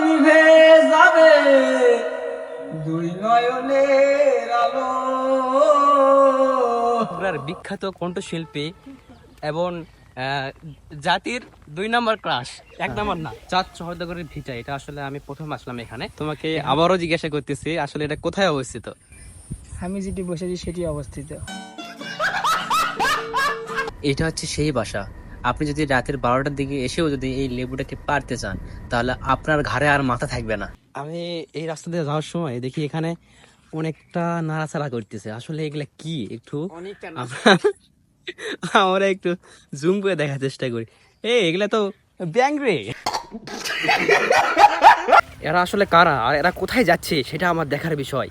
নিভে যাবে দুই নয়নের আলো। বিখ্যাত কণ্ঠশিল্পী এবং জাতির 2 নম্বর ক্রাশ, 1 নম্বর না, চাঁদ সওদাগরের ভিটা। এটা আসলে আমি প্রথম আসলাম এখানে। তোমাকে আবারও জিজ্ঞাসা করতেছি, আসলে এটা কোথায় অবস্থিত? আমি যেটি বসেছি সেটি অবস্থিত। এটা হচ্ছে সেই বাসা। আপনি যদি রাতের 12টার দিকে এসেও যদি এই লেবুটাকে পারতে চান, তাহলে আপনার ঘাড়ে আর মাথা থাকবে না। আমি এই রাস্তা দিয়ে যাওয়ার সময় দেখি এখানে অনেকটা নাড়াচাড়া করতেছে। আসলে এগুলা কি একটু আমরা একটু জুম করে দেখার চেষ্টা করি। এগুলা তো ব্যাং রে। এরা আসলে কারা আর এরা কোথায় যাচ্ছে সেটা আমার দেখার বিষয়।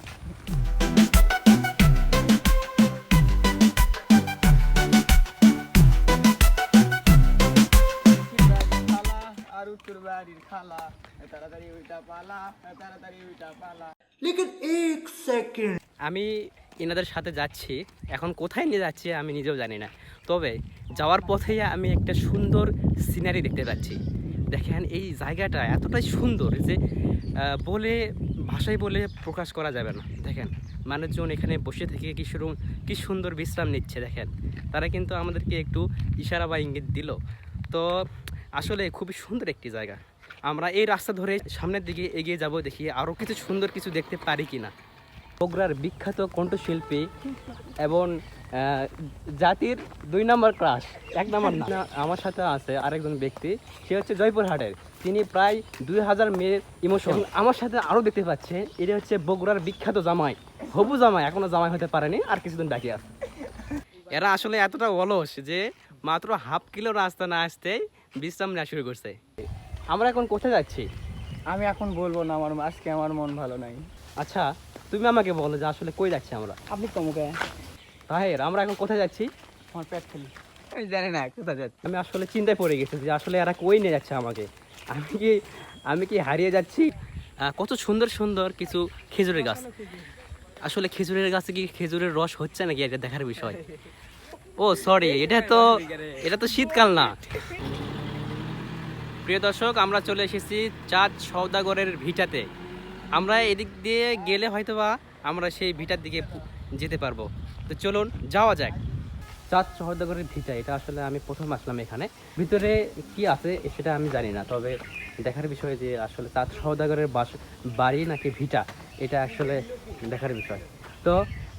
আমি এনাদের সাথে যাচ্ছি, এখন কোথায় নিয়ে যাচ্ছি আমি নিজেও জানি না। তবে যাওয়ার পথে আমি একটা সুন্দর সিনারি দেখতে পাচ্ছি। দেখেন এই জায়গাটা এতটাই সুন্দর যে ভাষায় বলে প্রকাশ করা যাবে না। দেখেন মানুষজন এখানে বসে থেকে কি সুন্দর বিশ্রাম নিচ্ছে। দেখেন তারা কিন্তু আমাদেরকে একটু ইশারা বা ইঙ্গিত দিল। তো আসলে খুবই সুন্দর একটি জায়গা। আমরা এই রাস্তা ধরে সামনের দিকে এগিয়ে যাব, দেখি আরও কিছু সুন্দর কিছু দেখতে পারি কিনা। বগুড়ার বিখ্যাত কণ্ঠশিল্পী এবং জাতির 2 নম্বর ক্রাশ, 1 নম্বর না, আমার সাথে আছে আরেকজন ব্যক্তি। সে হচ্ছে জয়পুরহাটের। তিনি প্রায় 2000 মেয়ের ইমোশন। আমার সাথে আরও দেখতে পাচ্ছে, এটা হচ্ছে বগুড়ার বিখ্যাত জামাই, হবু জামাই। এখনো জামাই হতে পারেনি, আর কিছুদিন বাকি আছে। এরা আসলে এতটা অলস যে মাত্র হাফ কিলো রাস্তা না আসতেই বিশ্রাম নেওয়া শুরু করছে। আমরা এখন কোথায় যাচ্ছি? আমি এখন বলবো না, আজকে আমার মন ভালো নাই। আচ্ছা তুমি আমাকে বলো যে আসলে কই যাচ্ছি আমরা? আপনি কমকে তাহের, আমরা এখন কোথায় যাচ্ছি? আমার পেট খালি, আমি জানি না কোথায় যাচ্ছি। আমি আসলে চিন্তায় পড়ে গেছি যে আসলে এরা কই নিয়ে যাচ্ছে আমাকে। আমি কি হারিয়ে যাচ্ছি? কত সুন্দর সুন্দর কিছু খেজুরের গাছ। আসলে খেজুরের গাছে কি খেজুরের রস হচ্ছে নাকি, এটা দেখার বিষয়। ও সরি, এটা তো শীতকাল না। প্রিয় দর্শক, আমরা চলে এসেছি চাঁদ সওদাগরের ভিটাতে। আমরা এদিক দিয়ে গেলে হয়তোবা আমরা সেই ভিটার দিকে যেতে পারবো। তো চলুন যাওয়া যাক। চাঁদ সওদাগরের ভিটা, এটা আসলে আমি প্রথম আসলাম এখানে। ভিতরে কি আছে সেটা আমি জানি না, তবে দেখার বিষয় যে আসলে চাঁদ সওদাগরের বাড়ি নাকি ভিটা, এটা আসলে দেখার বিষয়। তো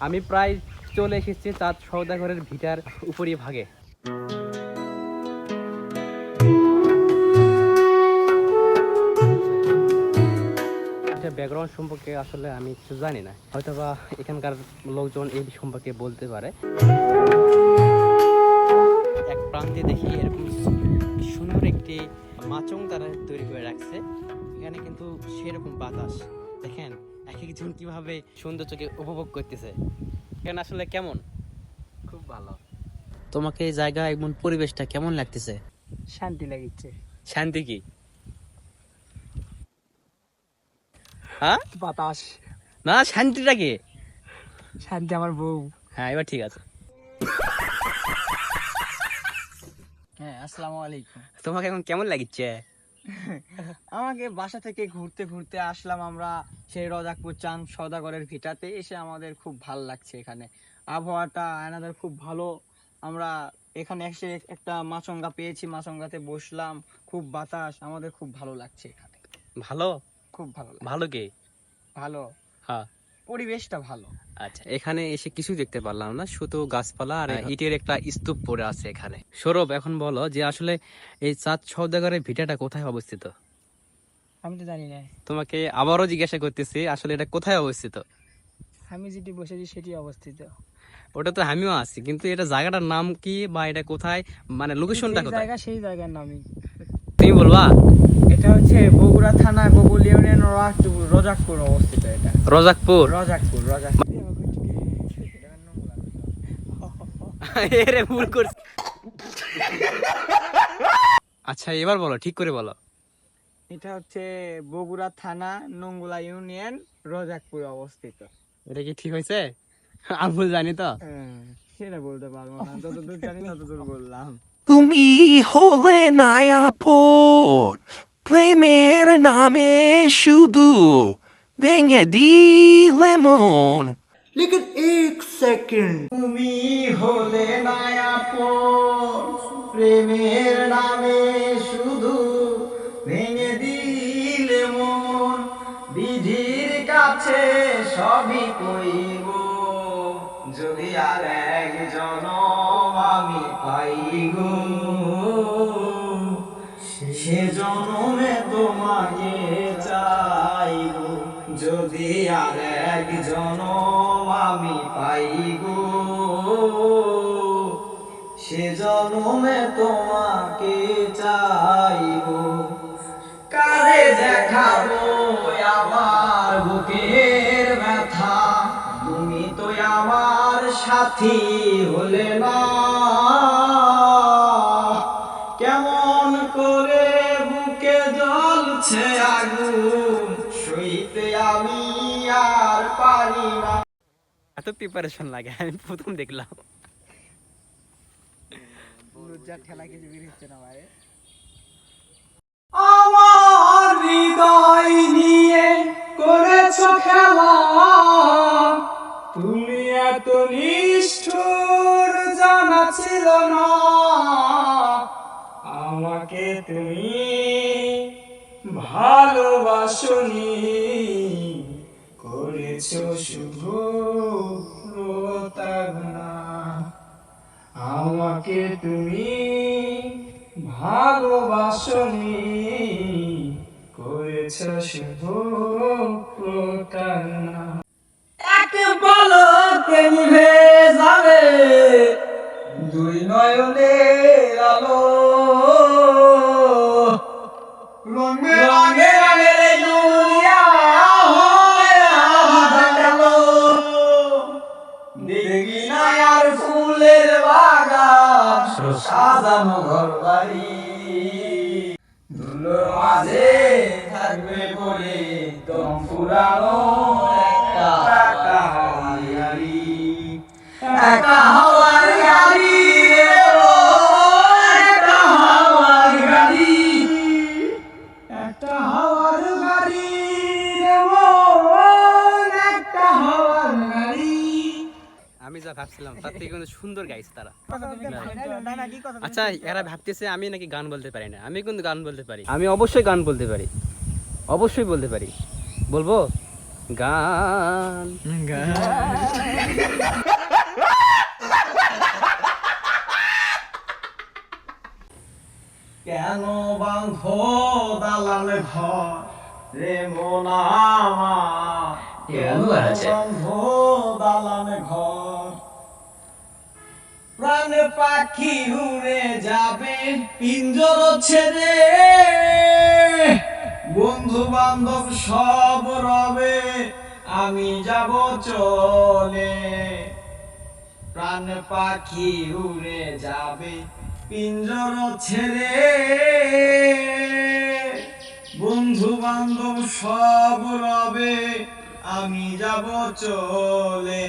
আমি প্রায় চলে এসেছি চাঁদ সওদাগরের ভিটার উপরি ভাগে। ব্যাকগ্রাউন্ড সম্পর্কে আসলে আমি কিছু জানি না, হয়তোবা এখানকার লোকজন এই সম্পর্কে বলতে পারে। এক প্রান্তে দেখি এরকম সুন্দর একটি মাচং তারা তৈরি করে রাখছে। এখানে কিন্তু সেরকম বাতাস, দেখেন এক একজন কিভাবে সৌন্দর্যকে উপভোগ করতেছে। এখানে আসলে কেমন? খুব ভালো। তোমাকে এই জায়গা এমন পরিবেশটা কেমন লাগতেছে? শান্তি লাগিচ্ছে। শান্তি কি? হ্যাঁ বাতাস। না, শান্তিটা কি? শান্তি আমার বউ। হ্যাঁ এবার ঠিক আছে। হ্যাঁ, আসসালামু আলাইকুম। তোমাকে এখন কেমন লাগছে? আমাকে বাসা থেকে ঘুরতে ঘুরতে আসলাম আমরা সেই রজাকপুর চাঁদ সওদাগরের ভিটাতে। এসে আমাদের খুব ভালো লাগছে। এখানে আবহাওয়াটা আমাদের খুব ভালো। আমরা এখানে এসে একটা মাচঙ্গা পেয়েছি, মাচঙ্গাতে বসলাম, খুব বাতাস, আমাদের খুব ভালো লাগছে এখানে। ভালো? খুব ভালো লাগছে। ভালো কি? ভালো, হ্যাঁ পরিবেশটা ভালো। আচ্ছা, এখানে এসে কিছু দেখতে পারলাম না, শুধু গাছপালা আর ইটের একটা স্তূপ পড়ে আছে এখানে। সৌরভ, এখন বলো যে আসলে এই চাঁদ সওদাগরের ভিটাটা কোথায় অবস্থিত? আমি তো জানি না। তোমাকে আবারও জিজ্ঞাসা করতেছি, আসলে এটা কোথায় অবস্থিত? আমি যেটি বসেছি সেটি অবস্থিত। ওটা তো আমিও আছি, কিন্তু এটা জায়গাটার নাম কি বা এটা কোথায়, মানে লোকেশনটা কোথায়? সেই জায়গার নামই তুমি বলবা? এটা হচ্ছে বগুড়া থানা গোকুল ইউনিয়ন রজাকপুর অবস্থিত। এটা রজাকপুর। রজাকপুর। এরে ভুল করছি। আচ্ছা এবার বলো, ঠিক করে বলো। এটা হচ্ছে বগুড়া থানা নঙ্গুলা ইউনিয়ন রজাকপুর অবস্থিত। এটা কি ঠিক হয়েছে? আমি ভুল জানি তো। সেটা বলতে পারবো না, যতদূর জানি ততদূর বললাম। তুমি হলে নায়াপন প্রেমের নামে শুধু ভেঙে দিলে মন। लेकिन एक सेकंड তুমি হলে না আপন, প্রেমের নামে শুধু ভেঙে দিলে মন। বিধির কাছে সবই কইব, যদি আর এক জনম আমি পাই গো, সে জনমে তোমাকে চাইব। যদি আর এক জনম আমি পাই গো, সে জনমে তোমাকে চাইব। কারে দেখাবো আমার বুকের ব্যথা, তুমি তো আমার সাথী হলে না। কেমন করে বুকে জ্বলছে আগুন, সইতে আমি আর পারি না। এত প্রিপারেশন লাগে আমি প্রথম দেখলাম। ঠেলা কিছু বের হচ্ছে না ভাই। আমার হৃদয় নিয়ে করেছো খেলা, তুমি এত নিষ্ঠুর জানা ছিল না। আমাকে তুমি ভালোবাসনি, করেছো শুধু প্রতারণা। আমাকে তুমি ভালোবাসনি, করেছো শুধু প্রতারণা। এক পলকে নিভে যাবে দুই নয়নের আলো, রঙে রঙে রঙের এই দুনিয়া হয়ে গেল। দেখি না আর ফুলের বাগান, সাজানো ঘর বাড়ি, ধুলোর মাঝে থাকবে পড়ে দম ফুরানো একটা হাওয়ার গাড়ি। একটা হাওয়ার গাড়ি রে ও, একটা হাওয়ার গাড়ি, একটা হাওয়ার গাড়ি রে মন, একটা হাওয়ার গাড়ি। আমি যা ভাবছিলাম তার থেকে কিন্তু সুন্দর গাইছে তারা। আচ্ছা এরা ভাবতেছে আমি নাকি গান বলতে পারি না, আমি কিন্তু গান বলতে পারি। আমি অবশ্যই গান বলতে পারি, অবশ্যই বলতে পারি। বলবো গান। কেন বাঁধো দালান ঘর রে মন আমার, কেন বাঁধো দালান ঘর। প্রাণ পাখি উড়ে যাবে পিঞ্জর ছেড়ে, বন্ধু বান্ধব সব রবে আমি যাব চলে। প্রাণ পাখি উড়ে যাবে পিঞ্জর ছেড়ে, বন্ধু বান্ধব সব রবে আমি যাব চলে।